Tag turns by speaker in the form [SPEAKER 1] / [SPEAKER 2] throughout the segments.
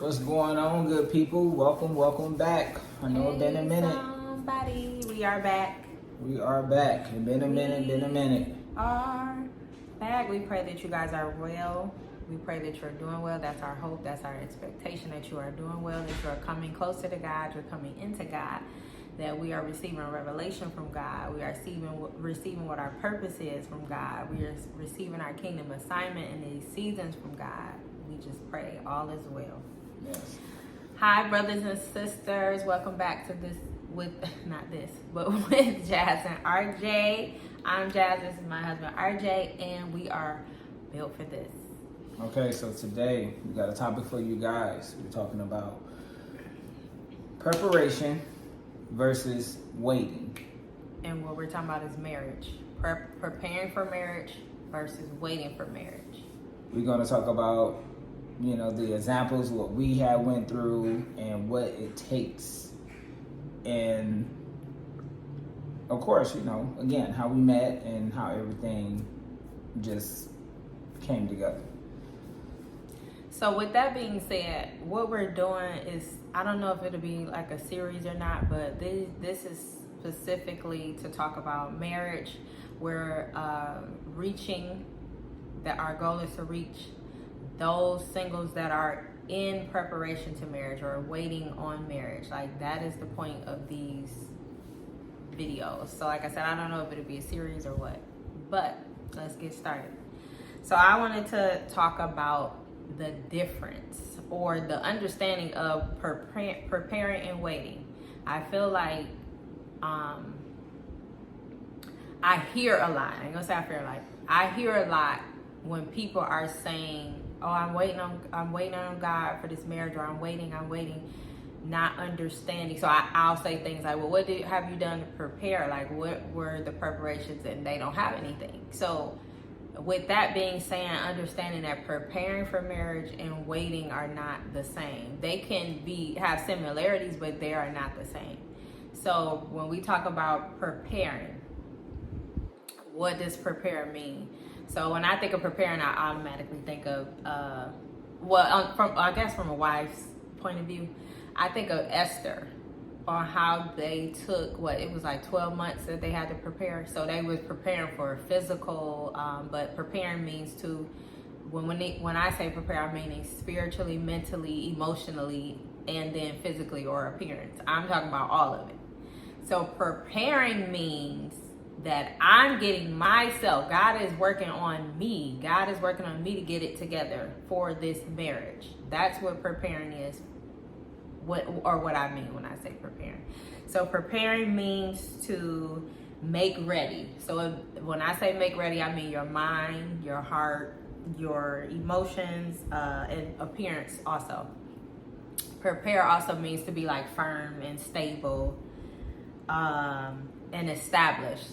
[SPEAKER 1] What's going on, good people? Welcome back. I know it's been a minute.
[SPEAKER 2] Somebody, we are back.
[SPEAKER 1] We are back. It's been a minute.
[SPEAKER 2] Are back. We pray that you guys are well. We pray that you're doing well. That's our hope. That's our expectation, that you are doing well, that you are coming closer to God, you're coming into God, that we are receiving revelation from God. We are receiving what our purpose is from God. We are receiving our kingdom assignment in these seasons from God. We just pray all is well.
[SPEAKER 1] Yes.
[SPEAKER 2] Hi, brothers and sisters. Welcome back to this with Jazz and RJ. I'm Jazz. This is my husband RJ, and we are built for this.
[SPEAKER 1] Okay, so today we got a topic for you guys. We're talking about preparation versus waiting.
[SPEAKER 2] And what we're talking about is marriage. Preparing for marriage versus waiting for marriage.
[SPEAKER 1] We're going to talk about, the examples, what we have went through and what it takes. And of course, again, how we met and how everything just came together.
[SPEAKER 2] So with that being said, what we're doing is, I don't know if it'll be like a series or not, but this is specifically to talk about marriage. We're our goal is to reach those singles that are in preparation to marriage or waiting on marriage. Like, that is the point of these videos. So like I said, I don't know if it'll be a series or what, but let's get started. So I wanted to talk about the difference or the understanding of preparing and waiting. I feel like I hear a lot. I ain't gonna say I feel like I hear a lot when people are saying, "Oh, I'm waiting on God for this marriage," or I'm waiting, not understanding. So I'll say things like, "Well, what have you done to prepare? Like, what were the preparations?" And they don't have anything. So with that being said, understanding that preparing for marriage and waiting are not the same. They can have similarities, but they are not the same. So when we talk about preparing, what does prepare mean? So when I think of preparing, I automatically think of, from a wife's point of view, I think of Esther, on how they took, it was like 12 months that they had to prepare. So they was preparing for physical, but preparing means to, when I say prepare, I'm meaning spiritually, mentally, emotionally, and then physically or appearance. I'm talking about all of it. So preparing means that I'm getting myself, God is working on me. God is working on me to get it together for this marriage. That's what preparing is. What I mean when I say preparing. So preparing means to make ready. So when I say make ready, I mean your mind, your heart, your emotions, and appearance also. Prepare also means to be like firm and stable, and established.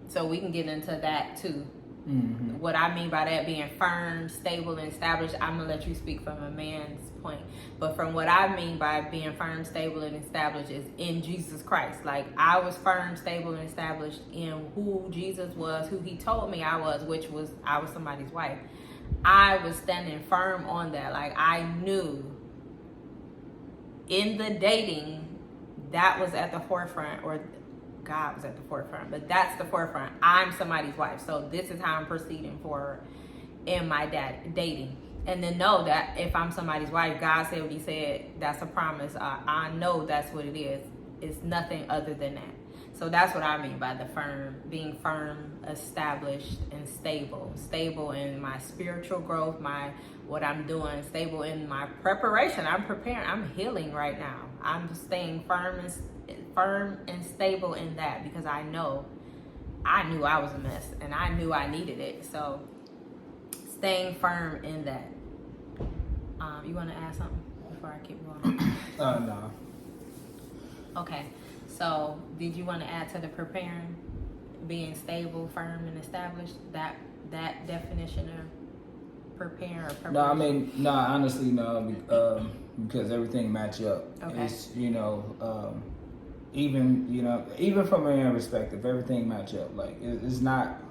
[SPEAKER 2] So we can get into that too. Mm-hmm. What I mean by that being firm, stable, and established, I'm going to let you speak from a man's point. But from what I mean by being firm, stable, and established is in Jesus Christ. Like, I was firm, stable, and established in who Jesus was, who he told me I was, which was I was somebody's wife. I was standing firm on that. Like, I knew in the dating, that was at the forefront, or God was at the forefront, but that's the forefront. I'm somebody's wife, so this is how I'm proceeding forward in my dating. And then know that if I'm somebody's wife, God said what he said, that's a promise. I know that's what it is. It's nothing other than that. So that's what I mean by being firm, established, and stable. Stable in my spiritual growth, what I'm doing, stable in my preparation. I'm preparing, I'm healing right now. I'm just staying firm and stable in that, because I knew I was a mess and I knew I needed it. So staying firm in that. You want to add something before I keep going?
[SPEAKER 1] No.
[SPEAKER 2] Okay. So did you want to add to the preparing, being stable, firm, and established? That definition of preparing or preparation?
[SPEAKER 1] No, honestly, no, because everything match up.
[SPEAKER 2] Okay.
[SPEAKER 1] It's, even from a man perspective, everything match up. Like, it's not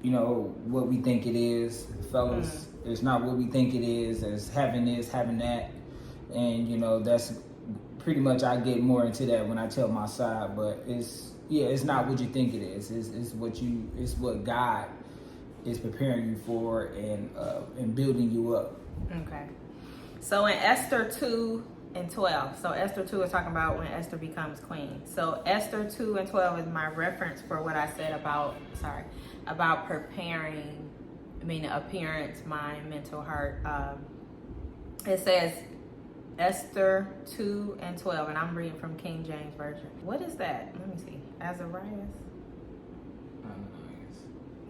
[SPEAKER 1] what we think it is, fellas. It's not what we think it is. There's having this, having that, and that's pretty much, I get more into that when I tell my side. But it's not what you think it is. It's what God is preparing you for and building you up.
[SPEAKER 2] Okay. So in Esther 2:12, so Esther 2 is talking about when Esther becomes queen. So Esther 2:12 is my reference for what I said about preparing, appearance, mind, mental, heart. It says Esther 2:12, and I'm reading from King James Version. What is that? Let me see. Azarias?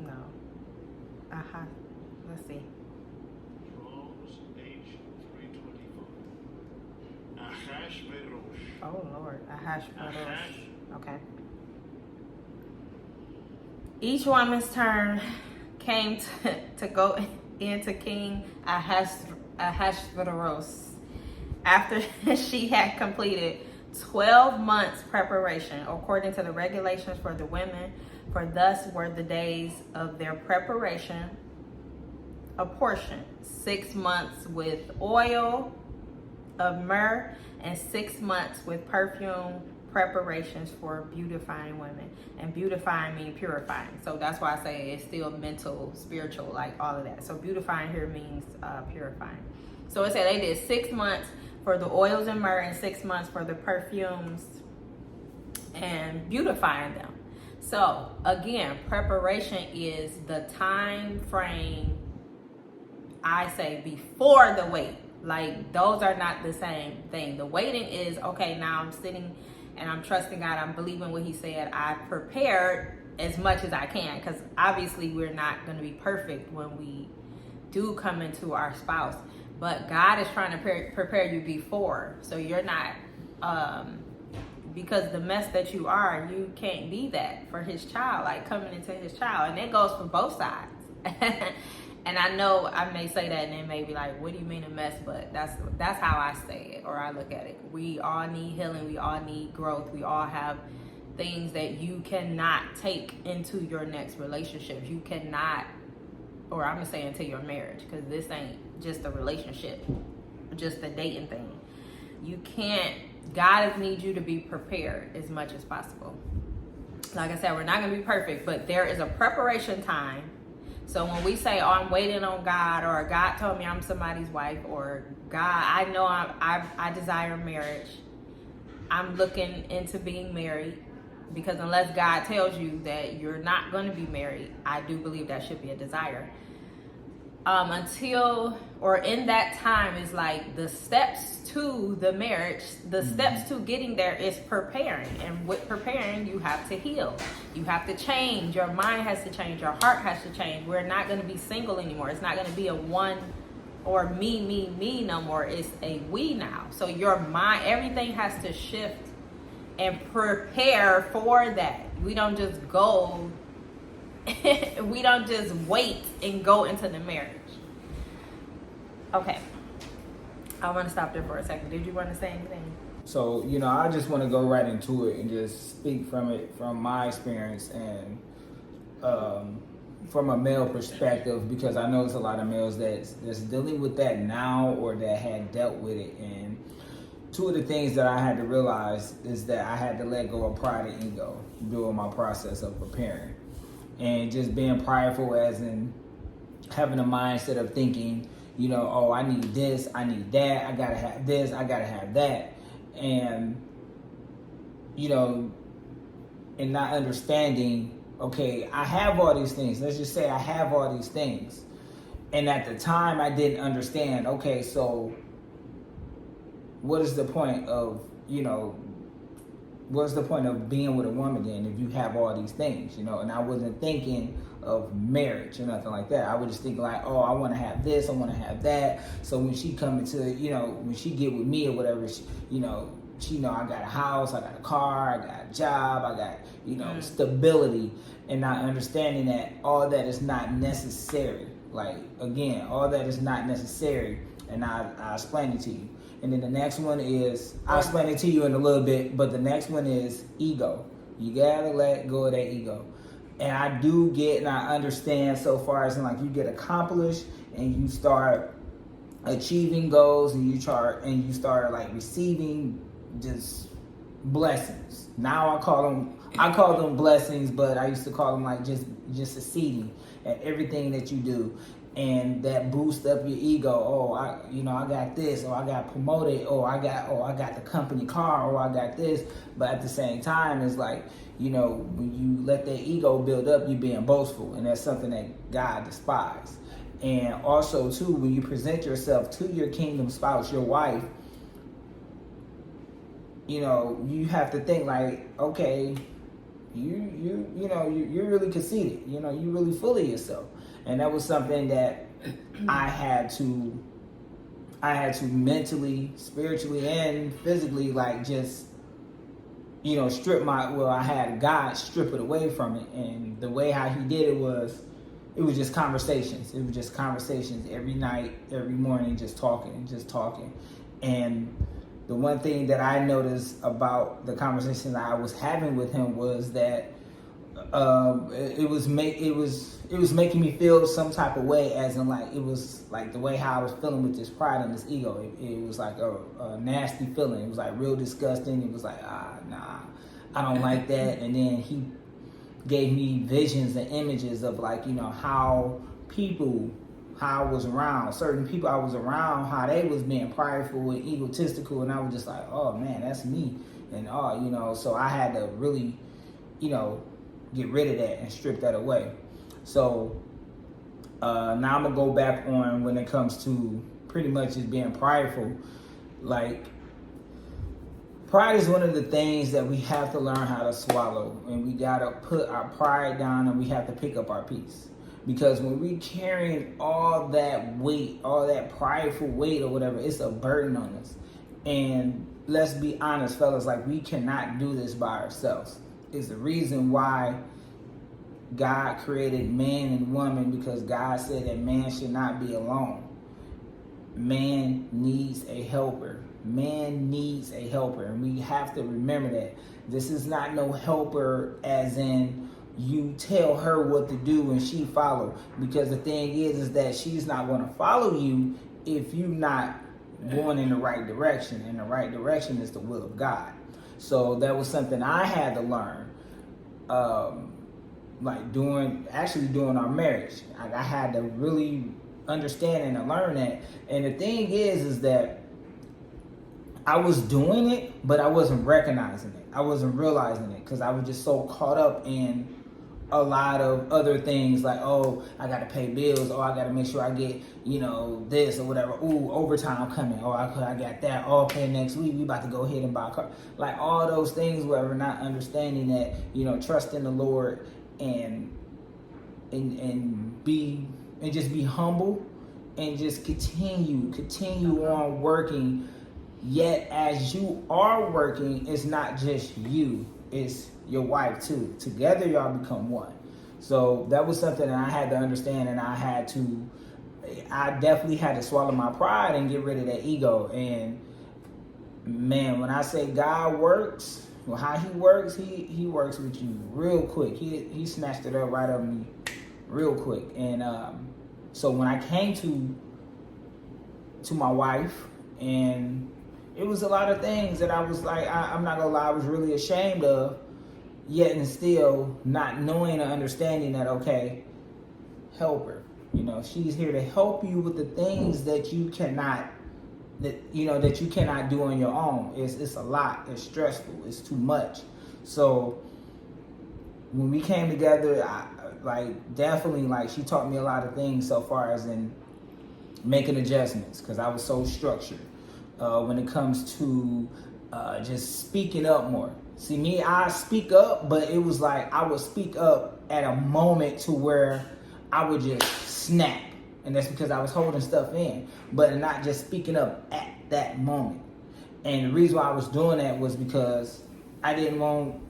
[SPEAKER 2] No. Aha. Let's see. Oh Lord, Ahasuerus. Okay. Each woman's turn came to go into King Ahasuerus after she had completed 12 months preparation, according to the regulations for the women, for thus were the days of their preparation apportioned: 6 months with oil of myrrh and 6 months with perfume preparations for beautifying women. And beautifying means purifying. So that's why I say it's still mental, spiritual, like all of that. So beautifying here means purifying. So it said they did 6 months for the oils and myrrh and 6 months for the perfumes and beautifying them. So again, preparation is the time frame, I say, before the wait. Like, those are not the same thing. The waiting is, okay, now I'm sitting and I'm trusting God. I'm believing what he said. I prepared as much as I can, because obviously we're not going to be perfect when we do come into our spouse. But God is trying to prepare you before. So you're not, because the mess that you are, you can't be that for his child, like coming into his child. And it goes for both sides. And I know I may say that and it may be like, what do you mean a mess? But that's how I say it, or I look at it. We all need healing. We all need growth. We all have things that you cannot take into your next relationship. You cannot, or I'm going to say into your marriage, because this ain't just a relationship, just a dating thing. You can't, God needs you to be prepared as much as possible. Like I said, we're not going to be perfect, but there is a preparation time. So when we say, oh, I'm waiting on God, or God told me I'm somebody's wife, or God, I know I desire marriage, I'm looking into being married, because unless God tells you that you're not going to be married, I do believe that should be a desire. Until, or in that time, is like the steps to the marriage, the steps to getting there is preparing. And with preparing, you have to heal. You have to change. Your mind has to change. Your heart has to change. We're not going to be single anymore. It's not going to be a one or me no more. It's a we now. So your mind, everything has to shift and prepare for that. We don't just go we don't just wait and go into the marriage. Okay. I want to stop there for a second. Did you want to say anything?
[SPEAKER 1] So, I just want to go right into it and just speak from my experience and from a male perspective, because I know it's a lot of males that's dealing with that now, or that had dealt with it. And two of the things that I had to realize is that I had to let go of pride and ego during my process of preparing. And just being prideful, as in having a mindset of thinking, oh, I need this, I need that, I gotta have this, I gotta have that. And, and not understanding, okay, I have all these things. Let's just say I have all these things. And at the time I didn't understand, okay, so what is the point of, what's the point of being with a woman then if you have all these things, And I wasn't thinking of marriage or nothing like that. I was just thinking like, oh, I want to have this, I want to have that. So when she come into, when she get with me or whatever, she I got a house, I got a car, I got a job, I got, stability, and not understanding that all that is not necessary. Like, again, all that is not necessary, and I'll explain it to you. And then the next one is, I'll explain it to you in a little bit, but the next one is ego. You gotta let go of that ego. And I do get and I understand so far as in like you get accomplished and you start achieving goals and you start like receiving just blessings. Now I call them blessings, but I used to call them like just succeeding at everything that you do. And that boost up your ego. Oh, I got this, or I got promoted, or I got the company car, or I got this. But at the same time, it's like, when you let that ego build up, you're being boastful, and that's something that God despises. And also too, when you present yourself to your kingdom spouse, your wife, you have to think like, okay, you're really conceited. You really full of yourself. And that was something that I had to mentally, spiritually, and physically, like, just, I had God strip it away from it. And the way how he did it was just conversations. It was just conversations every night, every morning, just talking. And the one thing that I noticed about the conversation that I was having with him was that it was making me feel some type of way, as in like it was like the way how I was feeling with this pride and this ego. It was like a nasty feeling. It was like real disgusting. It was like nah, I don't like that. And then he gave me visions and images of like how I was around certain people I was around, how they was being prideful and egotistical, and I was just like, oh man, that's me. And so I had to really get rid of that and strip that away. So now I'm gonna go back on when it comes to pretty much just being prideful. Like, pride is one of the things that we have to learn how to swallow, and we gotta put our pride down, and we have to pick up our peace. Because when we carrying all that weight, all that prideful weight or whatever, it's a burden on us. And let's be honest, fellas, like, we cannot do this by ourselves. It's the reason why God created man and woman, because God said that man should not be alone. Man needs a helper. Man needs a helper, and we have to remember that. This is not no helper as in you tell her what to do and she follow, because the thing is that she's not going to follow you if you're not going in the right direction, and the right direction is the will of God. So that was something I had to learn, like during our marriage. I had to really understand and learn that. And the thing is that I was doing it, but I wasn't recognizing it. I wasn't realizing it, because I was just so caught up in a lot of other things, like, oh, I got to pay bills, oh, I got to make sure I get, this or whatever. Ooh, overtime coming. Oh, I got that. Oh, okay, next week we about to go ahead and buy a car. Like, all those things where we're not understanding that, trust in the Lord and just be humble and just continue on working. Yet as you are working, it's not just you, it's your wife too. Together y'all become one. So that was something that I had to understand, and I definitely had to swallow my pride and get rid of that ego. And man, when I say God works, well, how he works with you real quick. He snatched it up right up me real quick. And so when I came to my wife, and it was a lot of things that I was like, I'm not gonna lie, I was really ashamed of, yet and still not knowing or understanding that, okay, help her. She's here to help you with the things that you cannot do on your own. It's a lot. It's stressful. It's too much. So when we came together, definitely she taught me a lot of things so far as in making adjustments, because I was so structured. When it comes to just speaking up more. See, me, I speak up, but it was like I would speak up at a moment to where I would just snap. And that's because I was holding stuff in, but not just speaking up at that moment. And the reason why I was doing that was because I didn't want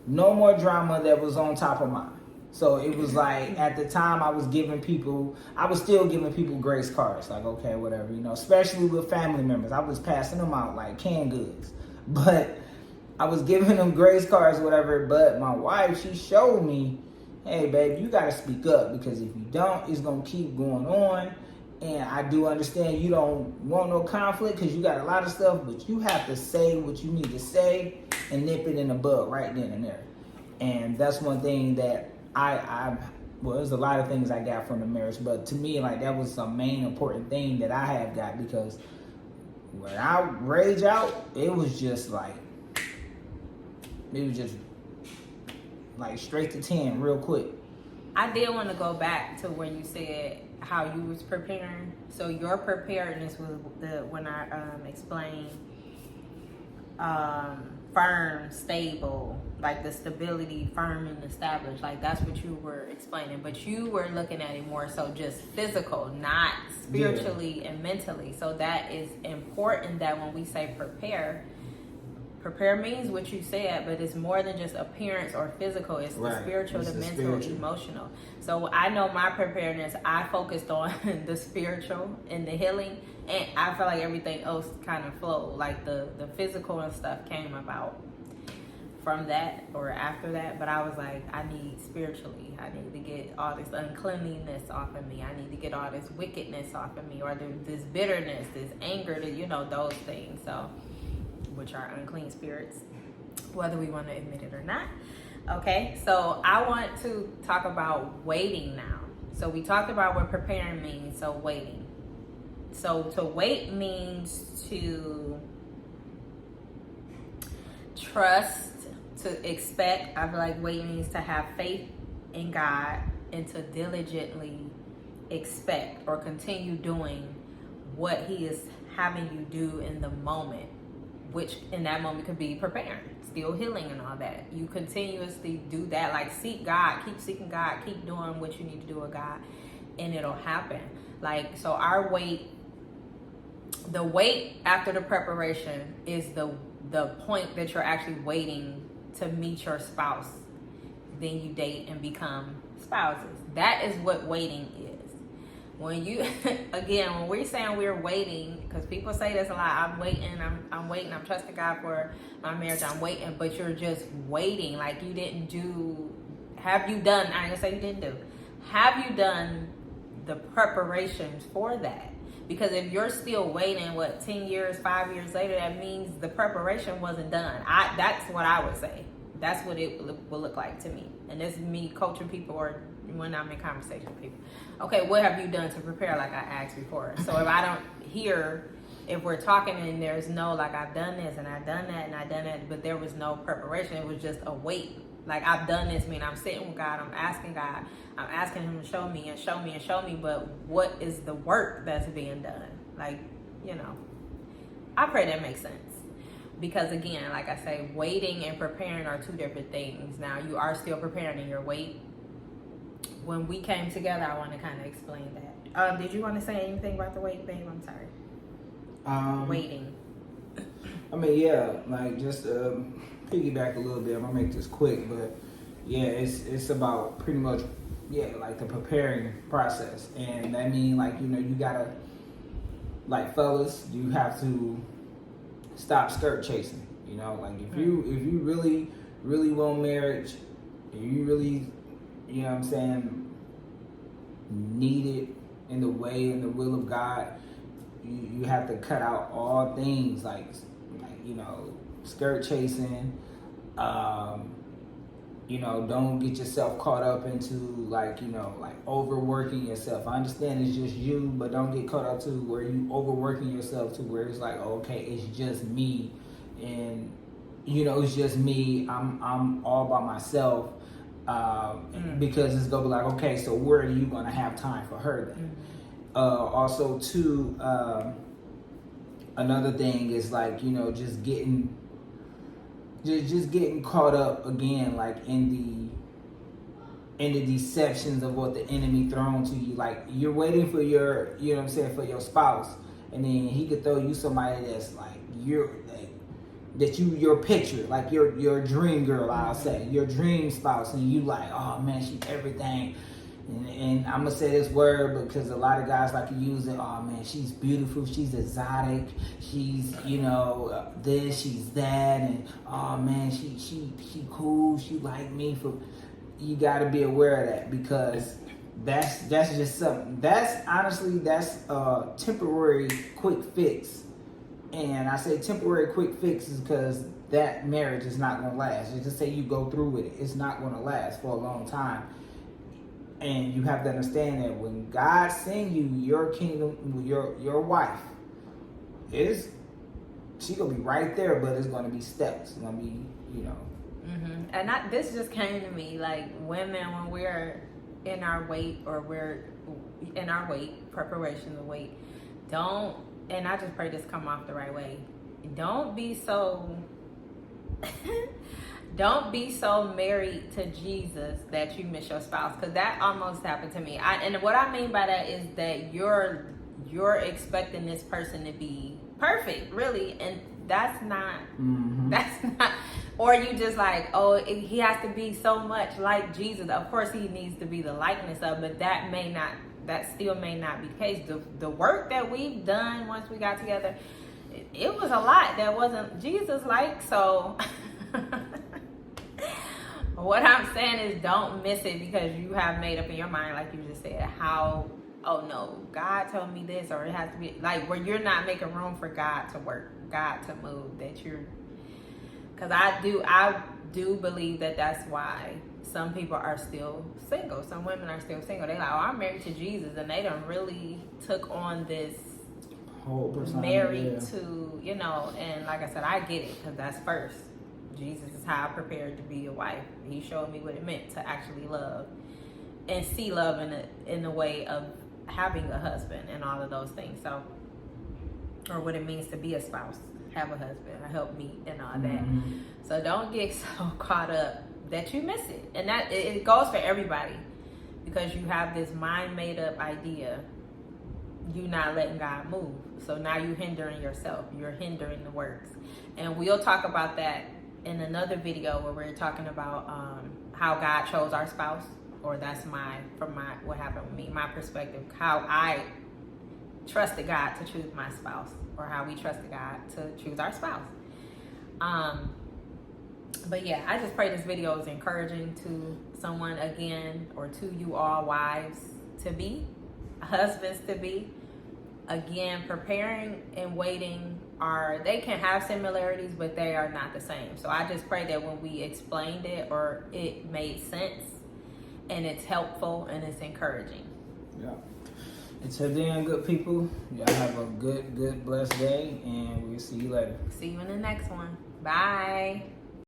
[SPEAKER 1] no more drama that was on top of mine. So it was like, at the time I was still giving people grace cards. Like, okay, whatever, especially with family members. I was passing them out like canned goods. But I was giving them grace cards, whatever. But my wife, she showed me, hey, babe, you got to speak up, because if you don't, it's going to keep going on. And I do understand you don't want no conflict because you got a lot of stuff, but you have to say what you need to say and nip it in the bud right then and there. And that's one thing that well, there's a lot of things I got from the marriage, but to me, like, that was a main important thing that I have got, because when I rage out, it was just like straight to 10 real quick.
[SPEAKER 2] I did want to go back to when you said how you was preparing. So your preparedness was when I explained firm, stable, like the stability, firm and established. Like that's what you were explaining, but you were looking at it more so just physical, not spiritually and mentally. So that is important, that when we say prepare means what you said, but it's more than just appearance or physical. It's the spiritual, the mental, emotional. So I know my preparedness, I focused on the spiritual and the healing, and I feel like everything else kind of flowed. Like the physical and stuff came about from that or after that, but I was like, I need spiritually, I need to get all this uncleanliness off of me. I need to get all this wickedness off of me, or this bitterness, this anger, those things. So, which are unclean spirits, whether we want to admit it or not. Okay, so I want to talk about waiting now. So we talked about what preparing means, so waiting. So to wait means to trust, to expect. I feel like wait means to have faith in God and to diligently expect or continue doing what He is having you do in the moment, which in that moment could be preparing, still healing and all that. You continuously do that, like seek God, keep seeking God, keep doing what you need to do with God, and it'll happen. Like, so our wait, the wait after the preparation is the point that you're actually waiting to meet your spouse. Then you date and become spouses. That is what waiting is. When you, again, when we're saying we're waiting, because people say this a lot, I'm waiting, I'm trusting God for my marriage, I'm waiting, but you're just waiting. Like you didn't do, have you done, I ain't gonna say you didn't do, have you done the preparations for that? Because if you're still waiting, 10 years, 5 years later, that means the preparation wasn't done. That's what I would say. That's what it will look like to me. And this is me coaching people or when I'm in conversation with people. Okay, what have you done to prepare, like I asked before? So if I don't hear, if we're talking and there's no, like I've done this and I've done that and I've done that, but there was no preparation, it was just a wait. Like I've done this, mean I'm sitting with God, I'm asking Him to show me and show me and show me, but what is the work that's being done? Like, I pray that makes sense. Because again, like I say, waiting and preparing are two different things. Now you are still preparing in your wait. When we came together, I want to kind of explain that. Did you want to say anything about the wait, babe? I'm sorry. Waiting.
[SPEAKER 1] I mean, yeah, like just piggyback a little bit. I'm gonna make this quick, but yeah, it's about pretty much like the preparing process, and that means like you gotta, like fellas, you have to stop skirt chasing. Like if you really want marriage, if you really, what I'm saying, need it in the way and the will of God, you have to cut out all things like skirt chasing. Don't get yourself caught up into like overworking yourself. I understand it's just you, but don't get caught up to where you overworking yourself to where it's like, okay, it's just me, and it's just me. I'm all by myself, because it's gonna be like, okay, so where are you gonna have time for her then? Also, too, another thing is like just getting caught up again, like in the deceptions of what the enemy thrown to you. Like you're waiting for your, for your spouse, and then he could throw you somebody that's like your picture, like your dream girl, I'll say, your dream spouse, and you like, oh man, she's everything. And I'm gonna say this word because a lot of guys like to use it. Oh man, she's beautiful, she's exotic, she's this, she's that, and oh man, she cool, she like me for. you got to be aware of that, because that's just something. That's honestly, that's a temporary quick fix. And I say temporary quick fix is because that marriage is not going to last. Just say you go through with it, it's not going to last for a long time. And you have to understand that when God send you your kingdom, your wife, she gonna be right there, but it's gonna be steps. It's gonna be,
[SPEAKER 2] Mm-hmm. And this just came to me, like, women, when we're in our weight, or we're in our weight, preparation to wait, don't, and I just pray this come off the right way, don't be so don't be so married to Jesus that you miss your spouse, because that almost happened to me. And what I mean by that is that you're expecting this person to be perfect, really, and that's not, or you just like, oh, he has to be so much like Jesus. Of course he needs to be the likeness of, but that still may not be the case. The work that we've done once we got together, it was a lot that wasn't Jesus like. So what I'm saying is, don't miss it because you have made up in your mind, like you just said, oh no, God told me this, or it has to be like, where you're not making room for God to work, God to move, because I do believe that that's why some people are still single. Some women are still single. They like, oh, I'm married to Jesus, and they done really took on this
[SPEAKER 1] whole persona,
[SPEAKER 2] married to, and like I said, I get it, because that's first. Jesus is how I prepared to be a wife. He showed me what it meant to actually love and see love in the way of having a husband and all of those things. So, or what it means to be a spouse, have a husband, a helpmeet, and all that. So don't get so caught up that you miss it. And that it goes for everybody, because you have this mind made up idea, you not letting God move. So now you're hindering yourself, you're hindering the works. And we'll talk about that in another video, where we're talking about how God chose our spouse, or that's what happened with me, my perspective, how I trusted God to choose my spouse, or how we trusted God to choose our spouse. But yeah, I just pray this video is encouraging to someone, again, or to you all wives to be, husbands to be. Again, preparing and waiting they can have similarities, but they are not the same. So I just pray that when we explained it, or it made sense, and it's helpful and it's encouraging.
[SPEAKER 1] Yeah. Until then, good people, y'all have a good, blessed day, and we'll see you later.
[SPEAKER 2] See you in the next one. Bye.